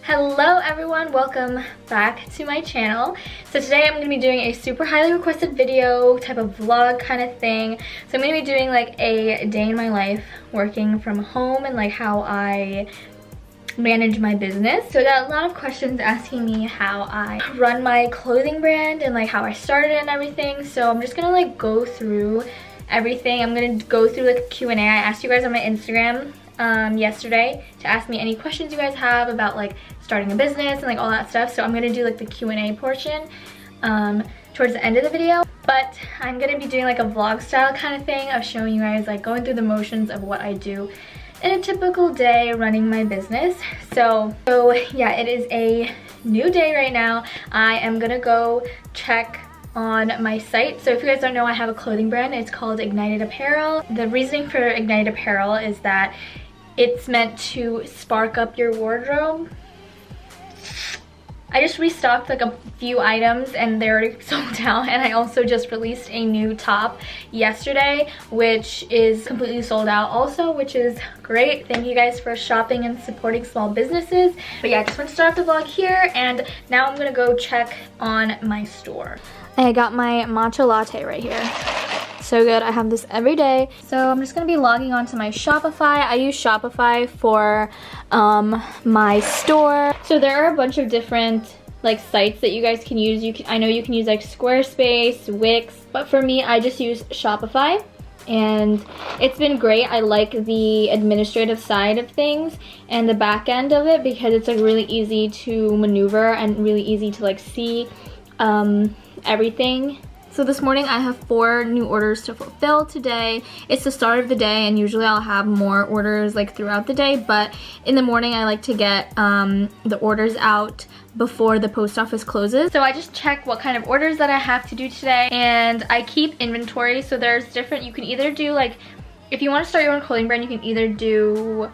Hello everyone, welcome back to my channel. So today I'm going to be doing a super highly requested video type of vlog kind of thing. So I'm going to be doing like a day in my life working from home and like how I manage my business. So I got a lot of questions asking me how I run my clothing brand and like how I started and everything. So I'm just going to like go through everything. I'm going to go through like a Q&A. I asked you guys on my Instagram yesterday to ask me any questions you guys have about like starting a business and like all that stuff. So I'm gonna do like the Q&A portion towards the end of the video, but I'm gonna be doing like a vlog style kind of thing of showing you guys like going through the motions of what I do in a typical day running my business. So yeah, it is a new day right now. I am gonna go check on my site. So if you guys don't know, I have a clothing brand. It's called Ignited Apparel. The reasoning for Ignited Apparel is that it's meant to spark up your wardrobe. I just restocked like a few items and they're already sold out, and I also just released a new top yesterday which is completely sold out also, which is great. Thank you guys for shopping and supporting small businesses. But yeah, I just want to start off the vlog here, and now I'm gonna go check on my store. I got my matcha latte right here. So good. I have this every day. So I'm just gonna be logging onto my Shopify. I use Shopify for my store. So there are a bunch of different like sites that you guys can use. I know you can use like Squarespace, Wix, but for me, I just use Shopify. And it's been great. I like the administrative side of things and the back end of it because it's like really easy to maneuver and really easy to like see everything. So this morning I have 4 new orders to fulfill today. It's the start of the day and usually I'll have more orders like throughout the day, but in the morning I like to get the orders out before the post office closes. So I just check what kind of orders that I have to do today, and I keep inventory. So there's different, you can either do like, if you want to start your own clothing brand, you can either do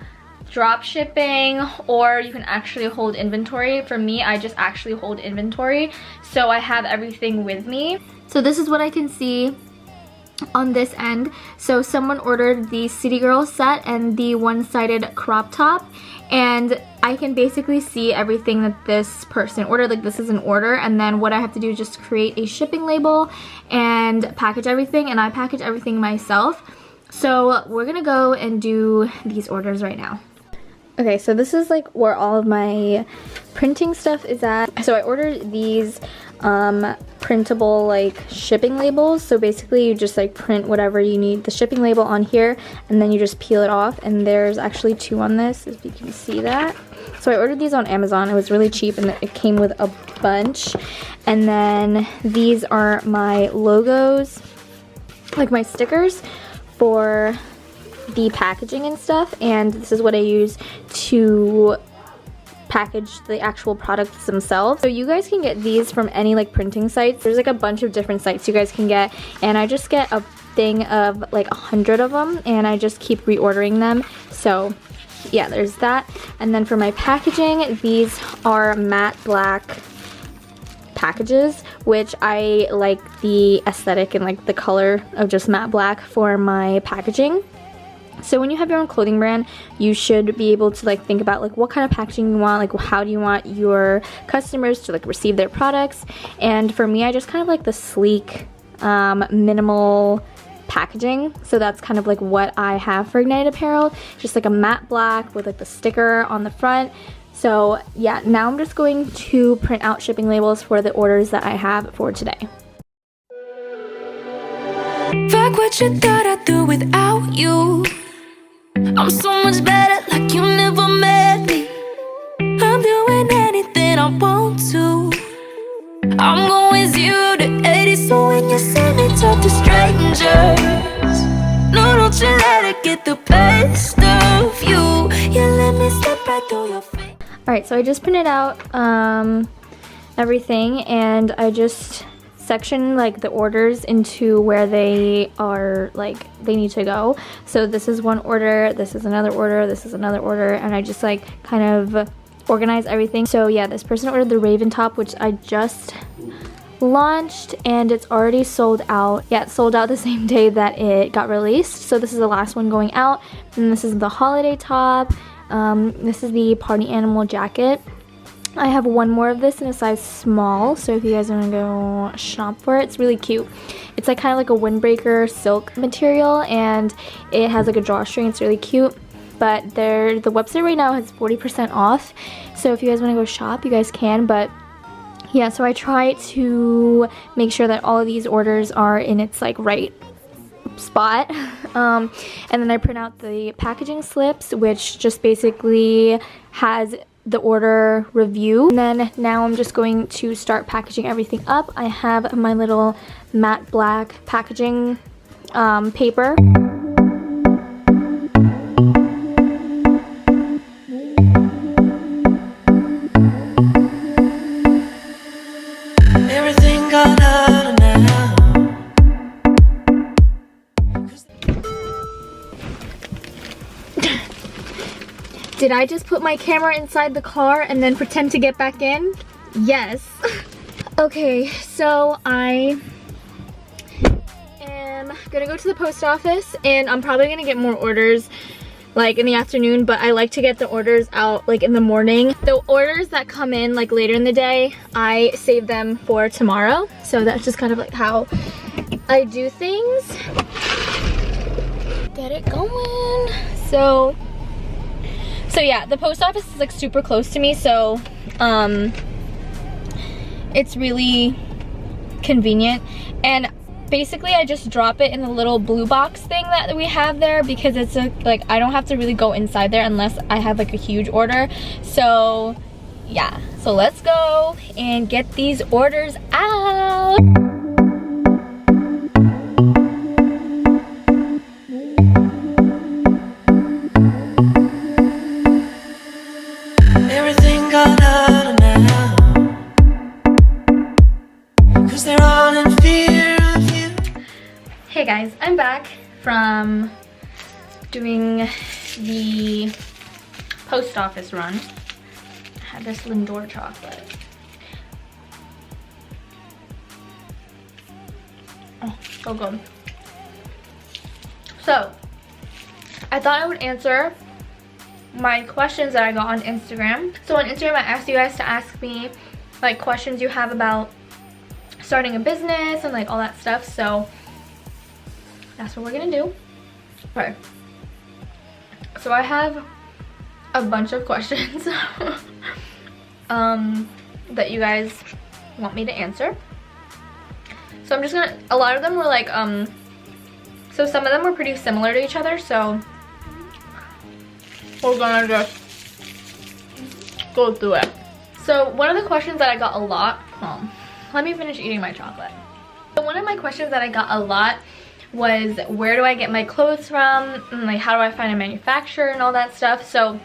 drop shipping or you can actually hold inventory. For me, I just actually hold inventory, so I have everything with me. So this is what I can see on this end. So someone ordered the City Girl set and the one-sided crop top, and I can basically see everything that this person ordered. Like, this is an order, and then what I have to do is just create a shipping label and package everything, and I package everything myself. So we're gonna go and do these orders right now. Okay, so this is like where all of my printing stuff is at. So I ordered these printable like shipping labels. So basically you just like print whatever you need, the shipping label on here, and then you just peel it off, and there's actually 2 on this, if you can see that. So I ordered these on Amazon. It was really cheap and it came with a bunch. And then these are my logos, like my stickers for the packaging and stuff, and this is what I use to package the actual products themselves. So you guys can get these from any like printing sites. There's like a bunch of different sites you guys can get, and I just get a thing of like 100 of them, and I just keep reordering them. So yeah, there's that. And then for my packaging, these are matte black packages, which I like the aesthetic and like the color of just matte black for my packaging. So when you have your own clothing brand, you should be able to like think about like what kind of packaging you want, like how do you want your customers to like receive their products. And for me, I just kind of like the sleek, minimal packaging. So that's kind of like what I have for Ignited Apparel, just like a matte black with like the sticker on the front. So yeah, now I'm just going to print out shipping labels for the orders that I have for today. Fuck what you thought I'd do without you. I'm so much better, like you never met me. I'm doing anything I want to. I'm going 0 to 80, so when you see me talk to strangers, no, don't you let it get the best of you. You let me step right through your face. Alright, so I just printed out everything, and I just section like the orders into where they are, like they need to go. So this is one order, this is another order, this is another order, and I just like kind of organize everything. So yeah, this person ordered the Raven top, which I just launched, and it's already sold out. Yeah, it sold out the same day that it got released. So this is the last one going out, and this is the holiday top. This is the party animal jacket. I have one more of this in a size small, so if you guys want to go shop for it, it's really cute. It's like kind of like a windbreaker silk material, and it has like a drawstring. It's really cute. But the website right now has 40% off, so if you guys want to go shop, you guys can. But yeah, so I try to make sure that all of these orders are in its like right spot, and then I print out the packaging slips, which just basically has the order review. And then now I'm just going to start packaging everything up. I have my little matte black packaging paper. Everything gone out now. Did I just put my camera inside the car and then pretend to get back in? Yes. Okay, so I am gonna go to the post office, and I'm probably gonna get more orders like in the afternoon, but I like to get the orders out like in the morning. The orders that come in like later in the day, I save them for tomorrow. So that's just kind of like how I do things. Get it going. So yeah, the post office is like super close to me, so it's really convenient. And basically I just drop it in the little blue box thing that we have there, because it's like I don't have to really go inside there unless I have like a huge order. So yeah, so let's go and get these orders out. Everything gone out now. 'Cause they're all in fear of you. Hey guys, I'm back from doing the post office run. I had this Lindor chocolate. Oh, so good. So, I thought I would answer my questions that I got on Instagram. So on Instagram, I asked you guys to ask me like questions you have about starting a business and like all that stuff. So that's what we're gonna do. Okay. So I have a bunch of questions that you guys want me to answer. So I'm just gonna, a lot of them were like, so some of them were pretty similar to each other, so we're gonna just go through it. So one of the questions that I got a lot, let me finish eating my chocolate. So one of my questions that I got a lot was, where do I get my clothes from? And like, how do I find a manufacturer and all that stuff? So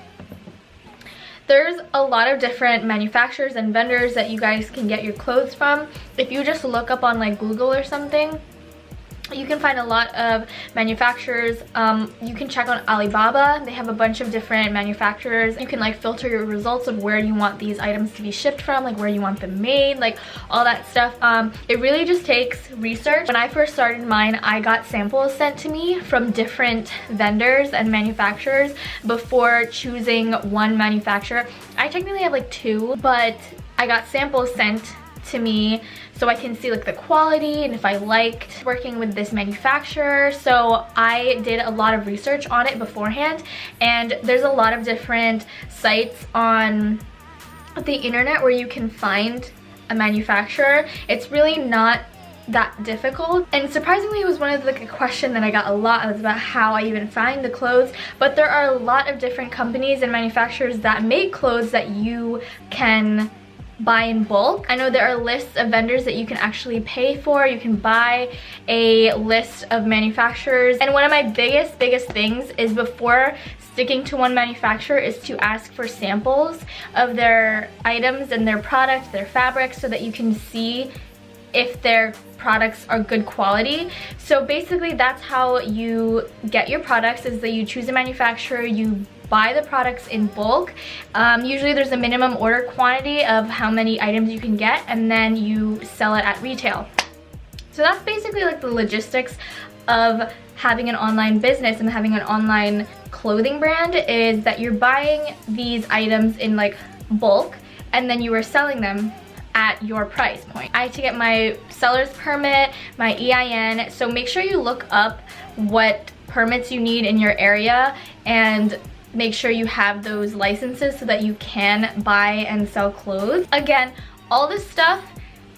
there's a lot of different manufacturers and vendors that you guys can get your clothes from. If you just look up on like Google or something, you can find a lot of manufacturers. You can check on Alibaba. They have a bunch of different manufacturers. You can like filter your results of where you want these items to be shipped from, like where you want them made, like all that stuff. It really just takes research. When I first started mine, I got samples sent to me from different vendors and manufacturers before choosing one manufacturer. I technically have like two, but I got samples sent to me so I can see like the quality and if I liked working with this manufacturer. So I did a lot of research on it beforehand, and there's a lot of different sites on the internet where you can find a manufacturer. It's really not that difficult, and surprisingly it was one of the question that I got a lot. It was about how I even find the clothes, but there are a lot of different companies and manufacturers that make clothes that you can buy in bulk. I know there are lists of vendors that you can actually pay for. You can buy a list of manufacturers, and one of my biggest things is, before sticking to one manufacturer, is to ask for samples of their items and their product, their fabrics, so that you can see if their products are good quality. So basically that's how you get your products, is that you choose a manufacturer, you buy the products in bulk. Usually there's a minimum order quantity of how many items you can get, and then you sell it at retail. So that's basically like the logistics of having an online business and having an online clothing brand, is that you're buying these items in like bulk, and then you were selling them at your price point. I had to get my seller's permit, my EIN, so make sure you look up what permits you need in your area and make sure you have those licenses so that you can buy and sell clothes. Again, all this stuff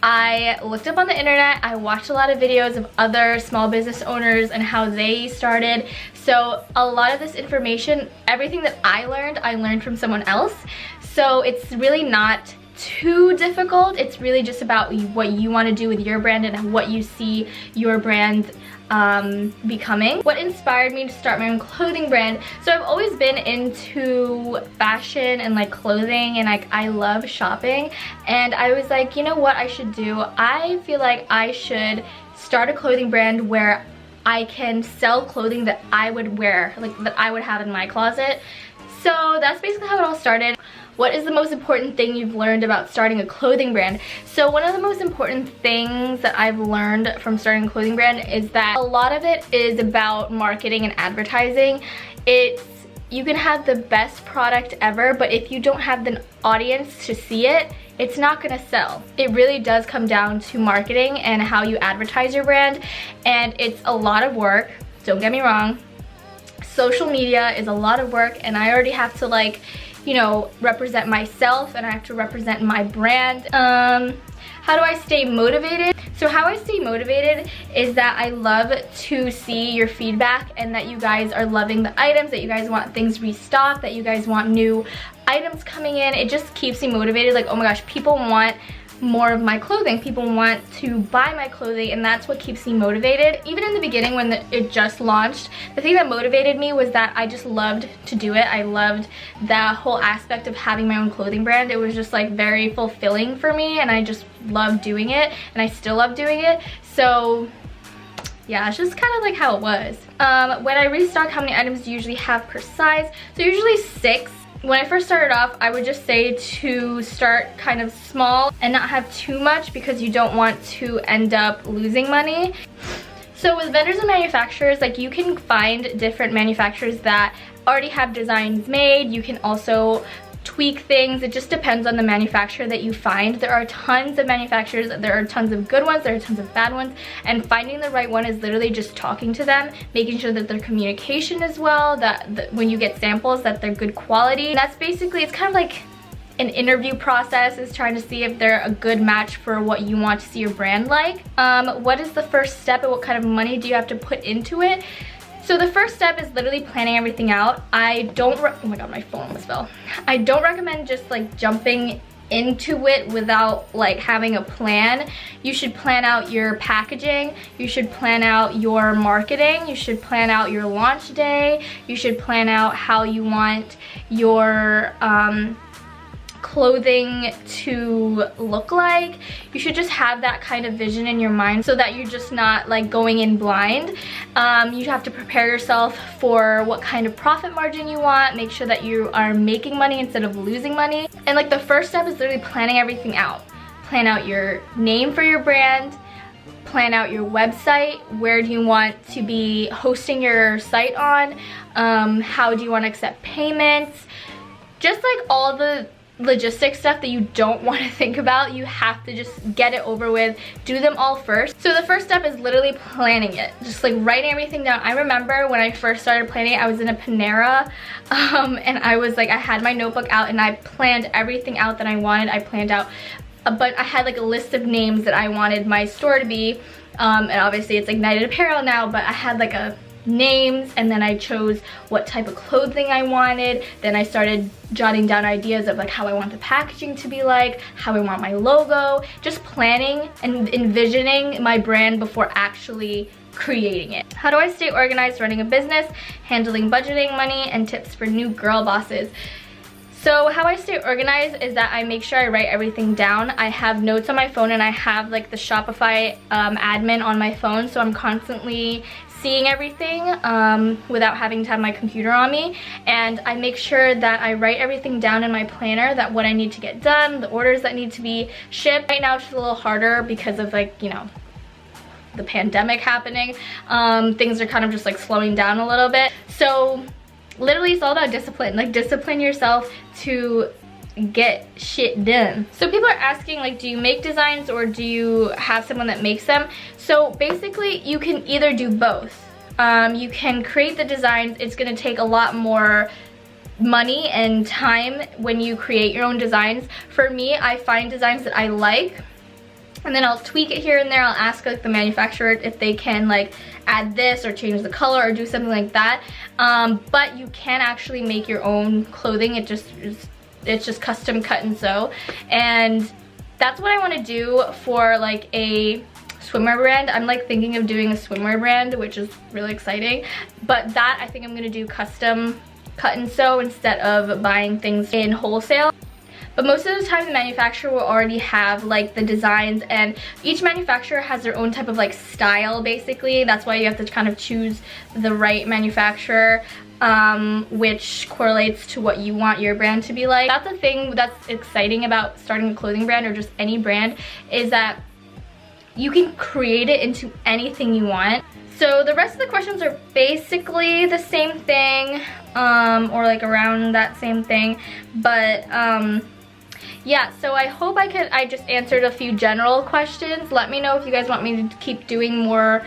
I looked up on the internet. I watched a lot of videos of other small business owners and how they started. So a lot of this information, everything that I learned from someone else. So it's really not too difficult. It's really just about what you want to do with your brand and what you see your brand becoming. What inspired me to start my own clothing brand? So I've always been into fashion and like clothing, and like I love shopping, and I was like, you know what I should do? I feel like I should start a clothing brand where I can sell clothing that I would wear, like that I would have in my closet. So that's basically how it all started. What is the most important thing you've learned about starting a clothing brand? So one of the most important things that I've learned from starting a clothing brand is that a lot of it is about marketing and advertising. You can have the best product ever, but if you don't have the audience to see it, it's not gonna sell. It really does come down to marketing and how you advertise your brand, and it's a lot of work, don't get me wrong. Social media is a lot of work, and I already have to, like, you know, represent myself, and I have to represent my brand. How do I stay motivated? So how I stay motivated is that I love to see your feedback and that you guys are loving the items, that you guys want things restocked, that you guys want new items coming in. It just keeps me motivated. Like, oh my gosh, people want more of my clothing, people want to buy my clothing, and that's what keeps me motivated. Even in the beginning when it just launched, the thing that motivated me was that I just loved to do it. I loved that whole aspect of having my own clothing brand. It was just like very fulfilling for me, and I just loved doing it, and I still love doing it. So yeah, it's just kind of like how it was. When I restock, how many items do you usually have per size? So usually 6. When I first started off, I would just say to start kind of small and not have too much because you don't want to end up losing money. So with vendors and manufacturers, like, you can find different manufacturers that already have designs made. You can also tweak things. It just depends on the manufacturer that you find. There are tons of manufacturers, there are tons of good ones, there are tons of bad ones, and finding the right one is literally just talking to them, making sure that their communication is well, that when you get samples that they're good quality. And that's basically, it's kind of like an interview process, is trying to see if they're a good match for what you want to see your brand like. What is the first step and what kind of money do you have to put into it? So the first step is literally planning everything out. Oh my god, my phone almost fell. I don't recommend just like jumping into it without like having a plan. You should plan out your packaging, you should plan out your marketing, you should plan out your launch day, you should plan out how you want your clothing to look like. You should just have that kind of vision in your mind so that you're just not like going in blind. You have to prepare yourself for what kind of profit margin you want, make sure that you are making money instead of losing money. And like the first step is literally planning everything out. Plan out your name for your brand, plan out your website, where do you want to be hosting your site on, how do you want to accept payments, just like all the logistic stuff that you don't want to think about. You have to just get it over with, do them all first. So the first step is literally planning it, just like writing everything down. I remember when I first started planning it, I was in a Panera, and I was like, I had my notebook out and I planned everything out that I wanted. I planned out, but I had like a list of names that I wanted my store to be, and obviously it's Ignited Apparel now, but I had like a names, and then I chose what type of clothing I wanted. Then I started jotting down ideas of like how I want the packaging to be like, how I want my logo, just planning and envisioning my brand before actually creating it. How do I stay organized running a business, handling budgeting, money, and tips for new girl bosses? So how I stay organized is that I make sure I write everything down. I have notes on my phone, and I have like the Shopify admin on my phone, so I'm constantly seeing everything without having to have my computer on me. And I make sure that I write everything down in my planner, that what I need to get done, the orders that need to be shipped. Right now it's just a little harder because of like, you know, the pandemic happening. Things are kind of just like slowing down a little bit. So literally it's all about discipline. Like, discipline yourself to get shit done. So people are asking, like, do you make designs or do you have someone that makes them? So basically you can either do both. You can create the designs. It's gonna take a lot more money and time when you create your own designs. For me, I find designs that I like, and then I'll tweak it here and there. I'll ask like the manufacturer if they can like add this or change the color or do something like that. But you can actually make your own clothing. It's just custom cut and sew, and that's what I want to do for like a swimwear brand. I'm like thinking of doing a swimwear brand, which is really exciting, but that I think I'm gonna do custom cut and sew instead of buying things in wholesale. But most of the time the manufacturer will already have like the designs, and each manufacturer has their own type of like style basically. That's why you have to kind of choose the right manufacturer, which correlates to what you want your brand to be like. That's the thing that's exciting about starting a clothing brand or just any brand, is that you can create it into anything you want. So the rest of the questions are basically the same thing, or like around that same thing, but yeah, so I hope I just answered a few general questions. Let me know if you guys want me to keep doing more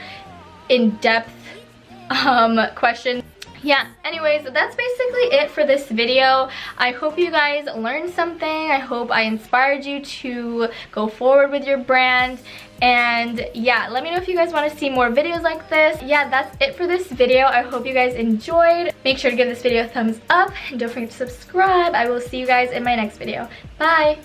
in-depth questions. Yeah, anyways, that's basically it for this video. I hope you guys learned something. I hope I inspired you to go forward with your brand. And yeah, let me know if you guys want to see more videos like this. Yeah, that's it for this video. I hope you guys enjoyed. Make sure to give this video a thumbs up and don't forget to subscribe. I will see you guys in my next video. Bye!